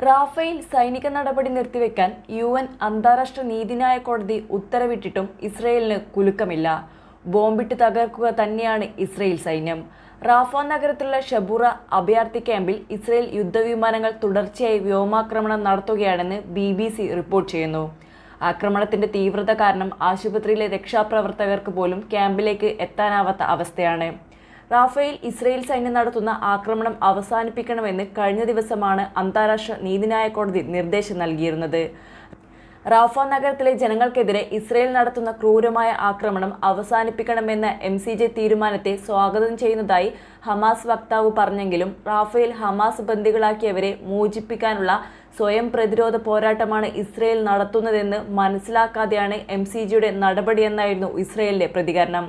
Rafale സൈനിക നടപടി നിർത്തിവെക്കാൻ UN അന്താരാഷ്ട്ര നീതിന്യായ കോടതി ഉത്തരവിട്ടിട്ടും ഇസ്രയേലിന് കുലുക്കമില്ല. ബോംബിട്ട് തകർക്കുക തന്നെയാണ് ഇസ്രയേൽ സൈന്യം. റാഫ നഗരത്തിലുള്ള ഷബൂറ അഭയാർത്ഥി ക്യാമ്പിൽ ഇസ്രയേൽ യുദ്ധവിമാനങ്ങൾ തുടർച്ചയായി വ്യോമാക്രമണം നടത്തുകയാണെന്ന് BBC റിപ്പോർട്ട് ചെയ്യുന്നു. ആക്രമണത്തിന്റെ തീവ്രത കാരണം ആശുപത്രിയിലെ രക്ഷാപ്രവർത്തകർക്ക് പോലും ക്യാമ്പിലേക്ക് എത്താനാവാത്ത അവസ്ഥയാണ്. റാഫേൽ ഇസ്രയേൽ സൈന്യം നടത്തുന്ന ആക്രമണം അവസാനിപ്പിക്കണമെന്ന് കഴിഞ്ഞ ദിവസമാണ് അന്താരാഷ്ട്ര നീതിന്യായ കോടതി നിർദ്ദേശം നൽകിയിരുന്നത്. റാഫ നഗരത്തിലെ ജനങ്ങൾക്കെതിരെ ഇസ്രയേൽ നടത്തുന്ന ക്രൂരമായ ആക്രമണം അവസാനിപ്പിക്കണമെന്ന MCJ തീരുമാനത്തെ സ്വാഗതം ചെയ്യുന്നതായി ഹമാസ് വക്താവ് പറഞ്ഞെങ്കിലും റാഫേൽ ഹമാസ് ബന്ദികളാക്കിയവരെ മോചിപ്പിക്കാനുള്ള സ്വയം പ്രതിരോധ പോരാട്ടമാണ് ഇസ്രയേൽ നടത്തുന്നതെന്ന് മനസ്സിലാക്കാതെയാണ് MCJയുടെ നടപടിയെന്നായിരുന്നു ഇസ്രയേലിന്റെ പ്രതികരണം.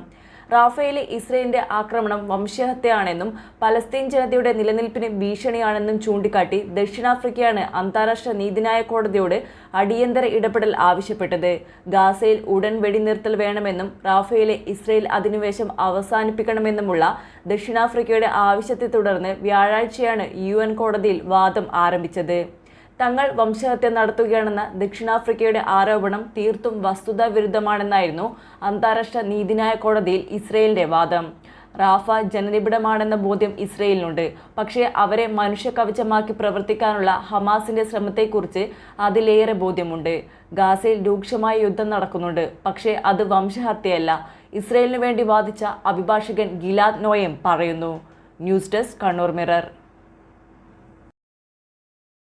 റാഫേലിലെ ഇസ്രയേലിന്റെ ആക്രമണം വംശഹത്യയാണെന്നും പലസ്തീൻ ജനതയുടെ നിലനിൽപ്പിന് ഭീഷണിയാണെന്നും ചൂണ്ടിക്കാട്ടി ദക്ഷിണാഫ്രിക്കയാണ് അന്താരാഷ്ട്ര നീതിന്യായ കോടതിയോട് അടിയന്തര ഇടപെടൽ ആവശ്യപ്പെട്ടത്. ഗാസയിൽ ഉടൻ വെടിനിർത്തൽ വേണമെന്നും റാഫേലിലെ ഇസ്രയേൽ അധിനിവേശം അവസാനിപ്പിക്കണമെന്നുമുള്ള ദക്ഷിണാഫ്രിക്കയുടെ ആവശ്യത്തെ തുടർന്ന് വ്യാഴാഴ്ചയാണ് UN കോടതിയിൽ വാദം ആരംഭിച്ചത്. തങ്ങൾ വംശഹത്യ നടത്തുകയാണെന്ന ദക്ഷിണാഫ്രിക്കയുടെ ആരോപണം തീർത്തും വസ്തുതാവിരുദ്ധമാണെന്നായിരുന്നു അന്താരാഷ്ട്ര നീതിന്യായ കോടതിയിൽ ഇസ്രയേലിന്റെ വാദം. റാഫ ജനനിബിഡമാണെന്ന ബോധ്യം ഇസ്രയേലിനുണ്ട്. പക്ഷേ അവരെ മനുഷ്യകവചമാക്കി പ്രവർത്തിക്കാനുള്ള ഹമാസിന്റെ ശ്രമത്തെക്കുറിച്ച് അതിലേറെ ബോധ്യമുണ്ട്. ഗാസയിൽ രൂക്ഷമായ യുദ്ധം നടക്കുന്നുണ്ട്, പക്ഷേ അത് വംശഹത്യയല്ല, ഇസ്രയേലിനു വേണ്ടി വാദിച്ച അഭിഭാഷകൻ ഗിലാദ് നോയം പറയുന്നു. News desk Kannur mirror.